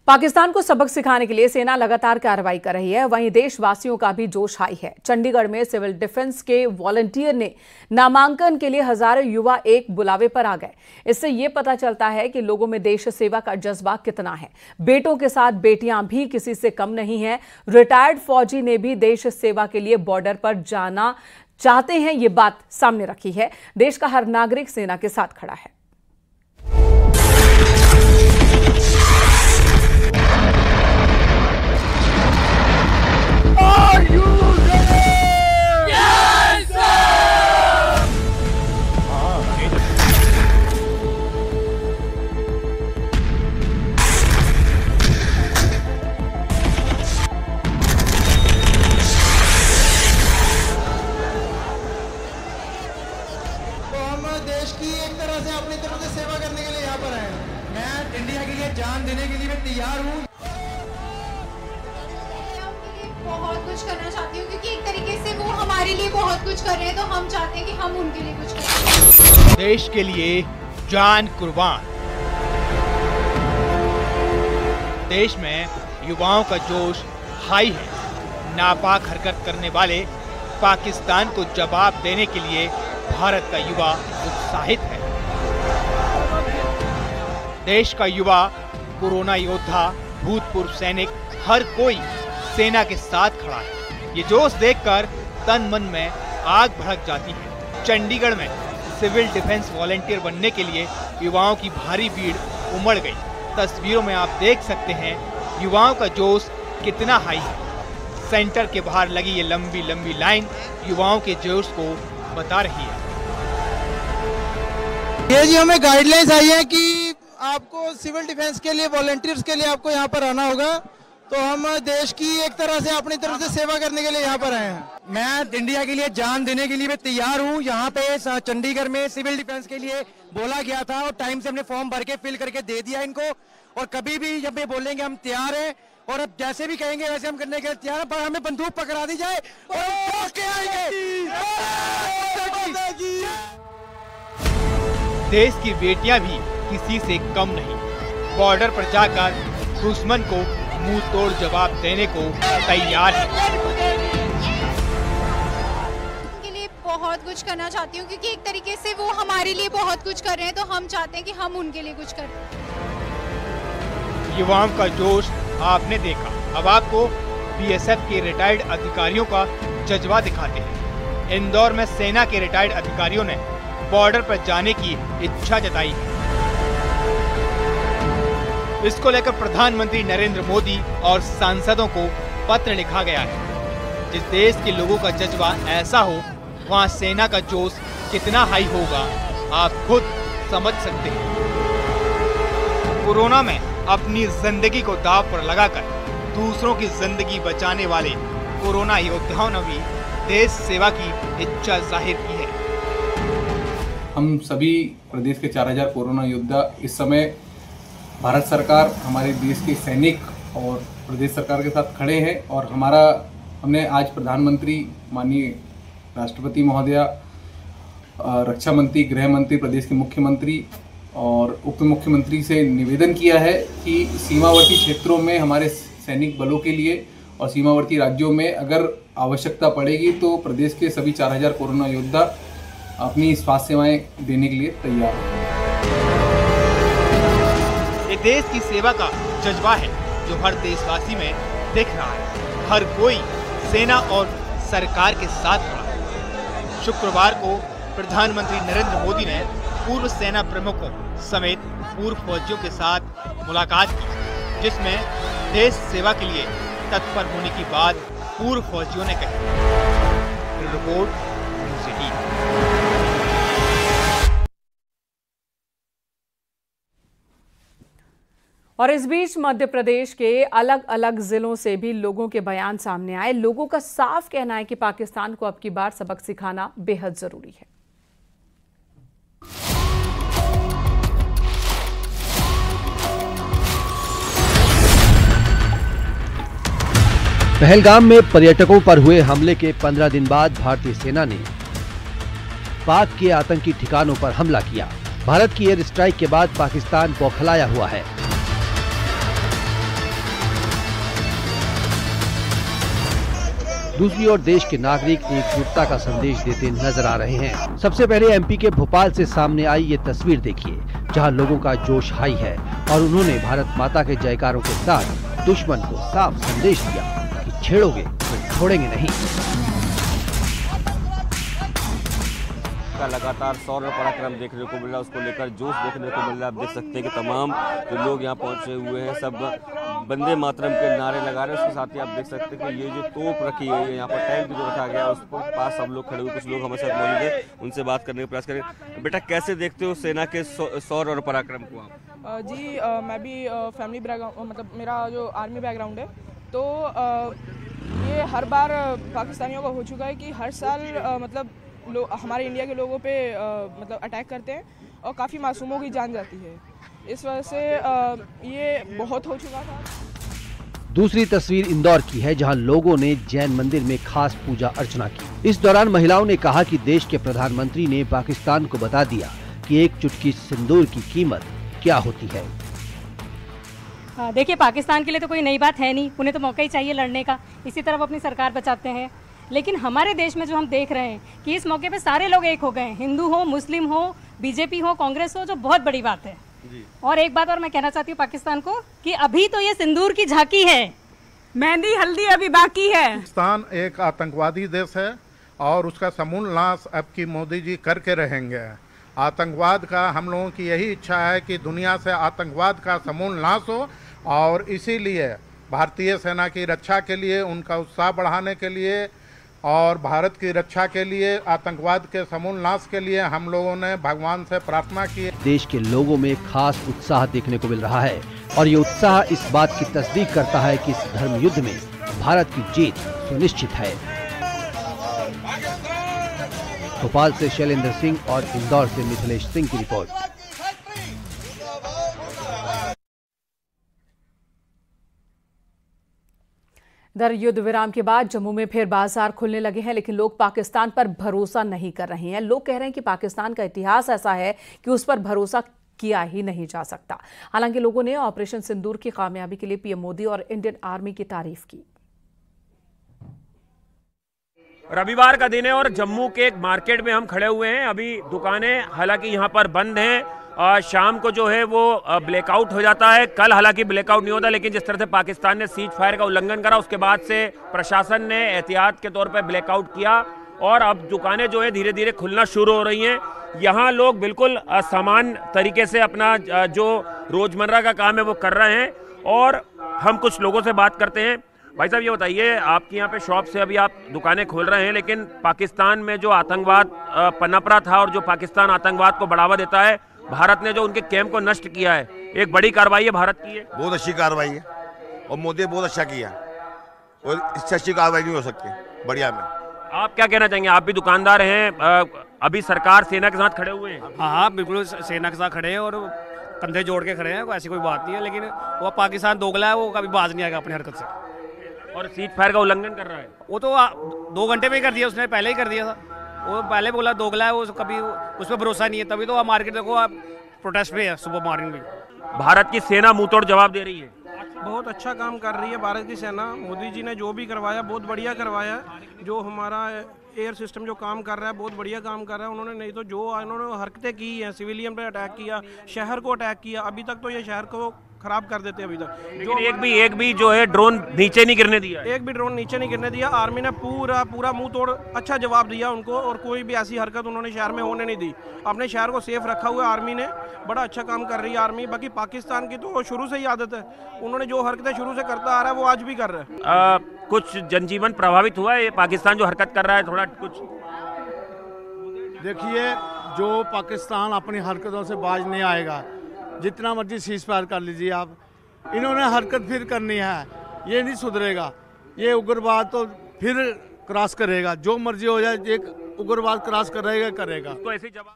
पाकिस्तान को सबक सिखाने के लिए सेना लगातार कार्रवाई कर रही है। वहीं देशवासियों का भी जोश हाई है। चंडीगढ़ में सिविल डिफेंस के वॉलंटियर ने नामांकन के लिए हजारों युवा एक बुलावे पर आ गए। इससे ये पता चलता है कि लोगों में देश सेवा का जज्बा कितना है। बेटों के साथ बेटियां भी किसी से कम नहीं हैं। रिटायर्ड फौजी ने भी देश सेवा के लिए बॉर्डर पर जाना चाहते हैं, ये बात सामने रखी है। देश का हर नागरिक सेना के साथ खड़ा है। देश की एक तरह से अपनी तरफ से सेवा करने के लिए यहाँ पर आए हैं। मैं इंडिया के लिए जान देने के लिए मैं तैयार हूँ। बहुत कुछ करना चाहती हूँ क्योंकि एक तरीके से वो हमारे लिए बहुत कुछ कर रहे हैं, तो हम चाहते हैं कि हम उनके लिए कुछ करें। देश के लिए जान कुर्बान। देश में युवाओं का जोश हाई है। नापाक हरकत करने वाले पाकिस्तान को जवाब देने के लिए भारत का युवा उत्साहित है। देश का युवा, कोरोना योद्धा, भूतपूर्व सैनिक, हर कोई सेना के साथ खड़ा है। ये जोश देखकर तन मन में आग भड़क जाती है। चंडीगढ़ में सिविल डिफेंस वॉलंटियर बनने के लिए युवाओं की भारी भीड़ उमड़ गई। तस्वीरों में आप देख सकते हैं युवाओं का जोश कितना हाई है। सेंटर के बाहर लगी ये लंबी लंबी लाइन युवाओं के जोश को बता रही है। ये जी हमें गाइडलाइंस आई है कि आपको सिविल डिफेंस के लिए, वॉलंटियर्स के लिए आपको यहाँ पर आना होगा। तो हम देश की एक तरह से अपनी तरफ से सेवा करने के लिए यहाँ पर आए हैं। मैं इंडिया के लिए जान देने के लिए मैं तैयार हूँ। यहाँ पे चंडीगढ़ में सिविल डिफेंस के लिए बोला गया था और टाइम से हमने फॉर्म भर के फिल करके दे दिया इनको। और कभी भी जब ये बोलेंगे हम तैयार हैं, और अब जैसे भी कहेंगे वैसे हम करने के लिए तैयार हैं। पर हमें बंदूक पकड़ा दी जाए और हम के आएंगे। देश की बेटियां भी किसी से कम नहीं। बॉर्डर पर जाकर दुश्मन को मुंह तोड़ जवाब देने को तैयार है। उनके लिए बहुत कुछ करना चाहती हूँ क्योंकि एक तरीके से वो हमारे लिए बहुत कुछ कर रहे हैं, तो हम चाहते हैं कि हम उनके लिए कुछ करें। युवाओं का जोश आपने देखा। अब आपको बीएसएफ के रिटायर्ड अधिकारियों का जज्बा दिखाते हैं। इंदौर में सेना के रिटायर्ड अधिकारियों ने बॉर्डर पर जाने की इच्छा जताई है। इसको लेकर प्रधानमंत्री नरेंद्र मोदी और सांसदों को पत्र लिखा गया है। जिस देश के लोगों का जज्बा ऐसा हो, वहां सेना का जोश कितना हाई होगा, आप खुद समझ सकते हैं। कोरोना में अपनी जिंदगी को दांव पर लगाकर दूसरों की जिंदगी बचाने वाले कोरोना योद्धाओं ने भी देश सेवा की इच्छा जाहिर की है। हम सभी प्रदेश के 4000 कोरोना योद्धा इस समय भारत सरकार, हमारे देश के सैनिक और प्रदेश सरकार के साथ खड़े हैं। और हमने आज प्रधानमंत्री, माननीय राष्ट्रपति महोदया, रक्षा मंत्री, गृह मंत्री, प्रदेश के मुख्यमंत्री और उप मुख्यमंत्री से निवेदन किया है कि सीमावर्ती क्षेत्रों में हमारे सैनिक बलों के लिए और सीमावर्ती राज्यों में अगर आवश्यकता पड़ेगी तो प्रदेश के सभी 4000 कोरोना योद्धा अपनी स्वास्थ्य सेवाएं देने के लिए तैयार हैं। ये देश की सेवा का जज्बा है जो हर देशवासी में दिख रहा है। हर कोई सेना और सरकार के साथ खड़ा है। शुक्रवार को प्रधानमंत्री नरेंद्र मोदी ने पूर्व सेना प्रमुखों समेत पूर्व फौजियों के साथ मुलाकात की, जिसमें देश सेवा के लिए तत्पर होने की बात पूर्व फौजियों ने कही। Report news 18। और इस बीच मध्य प्रदेश के अलग अलग जिलों से भी लोगों के बयान सामने आए। लोगों का साफ कहना है कि पाकिस्तान को अब की बार सबक सिखाना बेहद जरूरी है। पहलगाम में पर्यटकों पर हुए हमले के 15 दिन बाद भारतीय सेना ने पाक के आतंकी ठिकानों पर हमला किया। भारत की एयर स्ट्राइक के बाद पाकिस्तान बौखलाया हुआ है। दूसरी ओर देश के नागरिक एकजुटता का संदेश देते नजर आ रहे हैं। सबसे पहले एमपी के भोपाल से सामने आई ये तस्वीर देखिए, जहां लोगों का जोश हाई है और उन्होंने भारत माता के जयकारों के साथ दुश्मन को साफ संदेश दिया कि छेड़ोगे तो छोड़ेंगे नहीं। का लगातार शौर्य पराक्रम देखने को मिल रहा है, उसको लेकर जोश देखने को मिल रहा है। आप देख सकते हैं कि तमाम जो लोग यहाँ पहुंचे हुए हैं सब वंदे मातरम के नारे लगा रहे हैं। उसके साथ ही आप देख सकते हैं कि ये जो तोप रखी गई है, यहाँ पर टैंक भी जो रखा गया है, उस पास सब लोग खड़े हुए, कुछ लोग हमारे साथ मौजूद हैं, उनसे बात करने का प्रयास करें। बेटा, कैसे देखते हो सेना के शौर्य और पराक्रम को आप? जी मैं भी फैमिली बैकग्राउंड, मतलब मेरा जो आर्मी बैकग्राउंड है, तो ये हर बार पाकिस्तानियों का हो चुका है कि हर साल मतलब हमारे इंडिया के लोगों पे मतलब अटैक करते हैं और काफ़ी मासूमों की जान जाती है। इस वजह से ये बहुत हो चुका था। दूसरी तस्वीर इंदौर की है, जहां लोगों ने जैन मंदिर में खास पूजा अर्चना की। इस दौरान महिलाओं ने कहा कि देश के प्रधानमंत्री ने पाकिस्तान को बता दिया कि एक चुटकी सिंदूर की कीमत क्या होती है। देखिए, पाकिस्तान के लिए तो कोई नई बात है नहीं, उन्हें तो मौका ही चाहिए लड़ने का, इसी तरह वो अपनी सरकार बचाते हैं। लेकिन हमारे देश में जो हम देख रहे हैं कि इस मौके पे सारे लोग एक हो गए, हिंदू हो, मुस्लिम हो, बीजेपी हो, कांग्रेस हो, जो बहुत बड़ी बात है। और एक बात और मैं कहना चाहती हूँ पाकिस्तान को कि अभी तो ये सिंदूर की झांकी है, मेहंदी हल्दी अभी बाकी है। पाकिस्तान एक आतंकवादी देश है और उसका समूल नाश अब की मोदी जी करके रहेंगे। आतंकवाद का हम लोगों की यही इच्छा है कि दुनिया से आतंकवाद का समूल नाश हो, और इसीलिए भारतीय सेना की रक्षा के लिए, उनका उत्साह बढ़ाने के लिए और भारत की रक्षा के लिए, आतंकवाद के समूल नाश के लिए हम लोगों ने भगवान से प्रार्थना की। देश के लोगों में खास उत्साह देखने को मिल रहा है और ये उत्साह इस बात की तस्दीक करता है कि इस धर्म युद्ध में भारत की जीत सुनिश्चित है। भोपाल से शैलेंद्र सिंह और इंदौर से मिथिलेश सिंह की रिपोर्ट। दर युद्ध विराम के बाद जम्मू में फिर बाजार खुलने लगे हैं, लेकिन लोग पाकिस्तान पर भरोसा नहीं कर रहे हैं। लोग कह रहे हैं कि पाकिस्तान का इतिहास ऐसा है कि उस पर भरोसा किया ही नहीं जा सकता। हालांकि लोगों ने ऑपरेशन सिंदूर की कामयाबी के लिए पीएम मोदी और इंडियन आर्मी की तारीफ की। रविवार का दिन है और जम्मू के एक मार्केट में हम खड़े हुए हैं। अभी दुकानें हालांकि यहाँ पर बंद हैं। शाम को जो है वो ब्लैकआउट हो जाता है। कल हालांकि ब्लैकआउट नहीं होता, लेकिन जिस तरह से पाकिस्तान ने सीज फायर का उल्लंघन करा, उसके बाद से प्रशासन ने एहतियात के तौर पर ब्लैकआउट किया और अब दुकानें जो है धीरे धीरे खुलना शुरू हो रही हैं। यहाँ लोग बिल्कुल सामान्य तरीके से अपना जो रोजमर्रा का काम है वो कर रहे हैं और हम कुछ लोगों से बात करते हैं। भाई साहब, ये बताइए, आपकी यहाँ पे शॉप से अभी आप दुकानें खोल रहे हैं, लेकिन पाकिस्तान में जो आतंकवाद पनप रहा था और जो पाकिस्तान आतंकवाद को बढ़ावा देता है, भारत ने जो उनके कैंप को नष्ट किया है, एक बड़ी कार्रवाई है भारत की। है बहुत अच्छी कार्रवाई है और मोदी ने बहुत अच्छा किया और इससे अच्छी कार्रवाई नहीं हो सकती। बढ़िया में आप क्या कहना चाहेंगे? आप भी दुकानदार हैं, अभी सरकार सेना के साथ खड़े हुए हैं। हाँ, बिल्कुल सेना के साथ खड़े हैं और कंधे जोड़ के खड़े हैं, ऐसी कोई बात नहीं है। लेकिन वो पाकिस्तान दोगला है, वो कभी बाज नहीं आएगा अपनी हरकत से और सीज फायर का उल्लंघन कर रहा है। वो तो 2 घंटे में ही कर दिया, उसने पहले ही कर दिया था। वो पहले बोला दोगला है, वो कभी उस पर भरोसा नहीं है। तभी तो मार्केट देखो आप प्रोटेस्ट पे है सुबह मॉर्निंग में। भारत की सेना मुंहतोड़ जवाब दे रही है। बहुत अच्छा काम कर रही है भारत की सेना। मोदी जी ने जो भी करवाया बहुत बढ़िया करवाया। जो हमारा एयर सिस्टम जो काम कर रहा है बहुत बढ़िया काम कर रहा है। उन्होंने नहीं तो जो उन्होंने हरकतें की हैं, सिविलियन पे अटैक किया, शहर को अटैक किया, अभी तक तो ये शहर को खराब कर देते अभी तक। लेकिन एक भी जो है ड्रोन नीचे नहीं गिरने दिया। एक भी ड्रोन नीचे नहीं गिरने दिया। आर्मी ने पूरा मुंह तोड़ अच्छा जवाब दिया उनको और कोई भी ऐसी हरकत उन्होंने शहर में होने नहीं दी। अपने शहर को सेफ रखा हुआ आर्मी ने, बड़ा अच्छा काम कर रही है आर्मी। बाकी पाकिस्तान की तो शुरू से ही आदत है, उन्होंने जो हरकतें शुरू से करता आ रहा है वो आज भी कर रहा है। कुछ जनजीवन प्रभावित हुआ है ये पाकिस्तान जो हरकत कर रहा है? थोड़ा कुछ देखिए, जो पाकिस्तान अपनी हरकतों से बाज नहीं आएगा, जितना मर्जी सीज फायर कर लीजिए आप, इन्होंने हरकत फिर करनी है, ये नहीं सुधरेगा। ये उग्रवाद तो फिर क्रॉस करेगा, जो मर्जी हो जाए, एक उग्रवाद क्रॉस करेगा। तो ऐसे जवाब